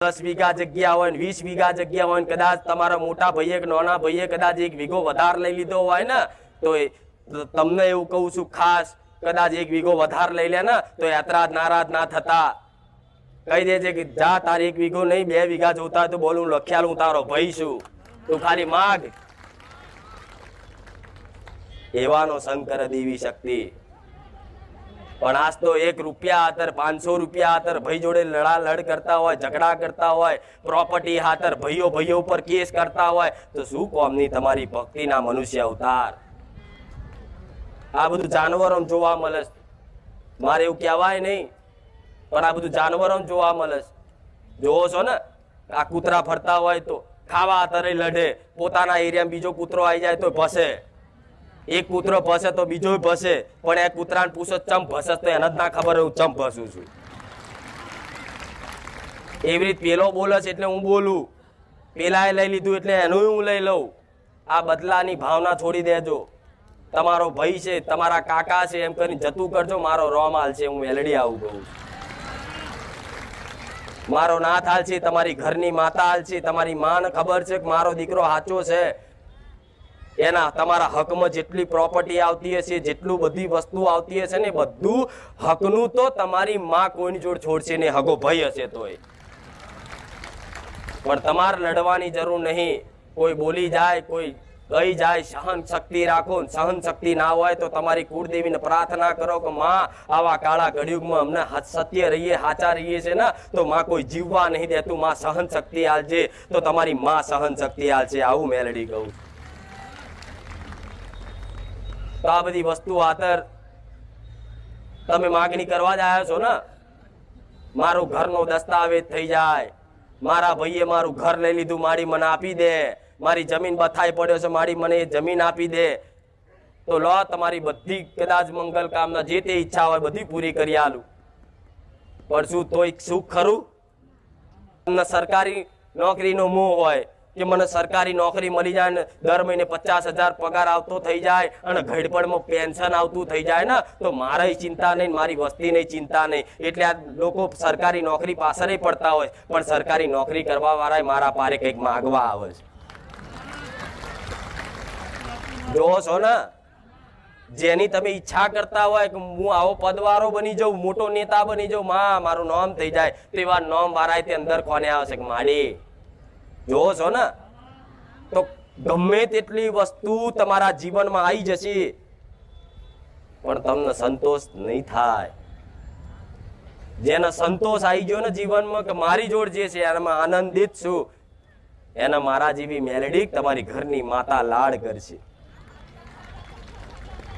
10 વીઘા જગ્યા હોય, 20 વીઘા જગ્યા હોય, કદાચ તમારા મોટા ભાઈએ કે નાના ભાઈએ કદાચ 1 વીઘો વધારે લઈ લીધો હોય ને, તો તમને એવું કહું છું ખાસ, કદાચ 1 વીઘો વધારે લઈ લે ને તો યાત્રા નારાજ ના થતા, કહી દેજે કે જા તારે 1 વીઘો નહીં 2 વીઘા જોતા તો બોલું લખ્યાલ હું તારો ભાઈ છું, તું ખાલી માગ. એવાનો શંકર દેવી શક્તિ. પણ આજ તો 1 રૂપિયા હાતર 500 રૂપિયા હાતર ભાઈ જોડે લડાલડ કરતા હોય, ઝઘડા કરતા હોય, પ્રોપર્ટી હાતર ભાઈઓ ઉપર કેસ કરતા હોય, તો શું કોમની તમારી ભક્તિના મનુષ્ય અવતાર? આ બધું જાનવરો જોવા મળે. મારે એવું કહેવાય નહીં, પણ આ બધું જાનવરો જોવા મળે. જોવો છો ને, આ કૂતરા ફરતા હોય તો ખાવા હાતરે લડે, પોતાના એરિયામાં બીજો કૂતરો આવી જાય તો ભસે. એક કૂતરો ભસે તો બીજો ભસે, પણ એ કૂતરાને પૂછો ચમ ભસે તો એને જ ના ખબર હું ચમ ભસું છું. એવી રીતે પેલો બોલે છે એટલે હું બોલું, પેલાએ લઈ લીધું એટલે એનું હું લઈ લઉં. આ બદલાની ભાવના છોડી દેજો. તમારો ભાઈ છે, તમારા કાકા છે એમ કરીને જતું કરજો. મારો રોમાલ છે, હું મેલડી આવું કહું. મારો નાથ હાલ છે, તમારી ઘરની માતા હાલ છે, તમારી માને ખબર છે કે મારો દીકરો સાચો છે. એના તમારા હકમાં જેટલી પ્રોપર્ટી આવતી હશે, જેટલું બધી વસ્તુ આવતી હશે ને, બધું હકનું તો તમારી માં કોઈની જોડે છોડશે ને, હગો ભાઈ હશે તોય. પણ તમારે લડવાની જરૂર નહીં. કોઈ બોલી જાય, કોઈ કહી જાય, સહન શક્તિ રાખો. સહન શક્તિ ના હોય તો તમારી કુળદેવીને પ્રાર્થના કરો કે માં આવા કાળા કળિયુગમાં અમને સત્ય રહીએ, સાચા રહીએ છે ને, તો માં કોઈ જીવવા નહીં દેતું. માં સહન શક્તિ આલજે તો તમારી માં સહન શક્તિ આલશે. આવું મેલડી કહું. તો આ બધી વસ્તુ આતર તમે માગણી કરવા જ આવ્યા છો ને. મારું ઘરનો દસ્તાવેજ થઈ જાય, મારા ભાઈએ મારું ઘર લઈ લીધું, મારી મને આપી દે, મારી જમીન બથાઈ પડ્યો છે, મારી મને એ જમીન આપી દે, તો લો તમારી બધી કદાચ મંગલ કામના જે તે ઈચ્છા હોય બધી પૂરી કરી આલું. પણ શું તોય સુખ ખરું? તમને સરકારી નોકરીનો મોહ હોય કે મને સરકારી નોકરી મળી જાય ને દર મહિને 50,000 પગાર આવતો થઈ જાય અને ઘડપણમાં પેન્શન આવતું થઈ જાય ને, તો મારી ચિંતા નહીં, મારી વસ્તીની ચિંતા નહીં. એટલે આ લોકો સરકારી નોકરી પાછળ પડતા હોય, પણ સરકારી નોકરી કરવા વાળા મારા પારે કંઈક માગવા આવે છે. જોવો છો ને, જેની તમે ઈચ્છા કરતા હોય કે હું આવો પદવાળો બની જાઉં, મોટો નેતા બની જાઉં, માં મારું નામ થઈ જાય, તો એવા નામ વાળા તે અંદર કોને આવશે કે માડી. જોવો છો ને, તો ગમે તેટલી વસ્તુ તમારા જીવનમાં આવી જશે, પણ તમને સંતોષ નહીં થાય. જેને સંતોષ આવી ગયો ને જીવનમાં કે મારી જોડ જે છે એમાં આનંદિત છું, એને મારા જેવી મેલડી તમારી ઘરની માતા લાડ કરશે.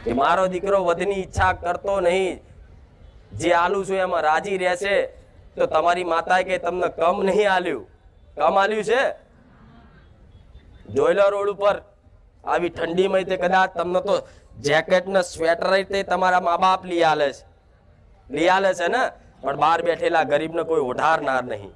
કે મારો દીકરો વધની ઈચ્છા કરતો નહીં, જે આલું છું એમાં રાજી રહેશે, તો તમારી માતાએ કે તમને કમ નહીં આલ્યું. કમ આલ્યું છે. જોઈ લો રોડ ઉપર આવી ઠંડીમાં તે કદાચ તમને તો જેકેટ ને સ્વેટર તમારા મા બાપ લઈ આલે છે ને, પણ બહાર બેઠેલા ગરીબને કોઈ ઓઢારનાર નહીં.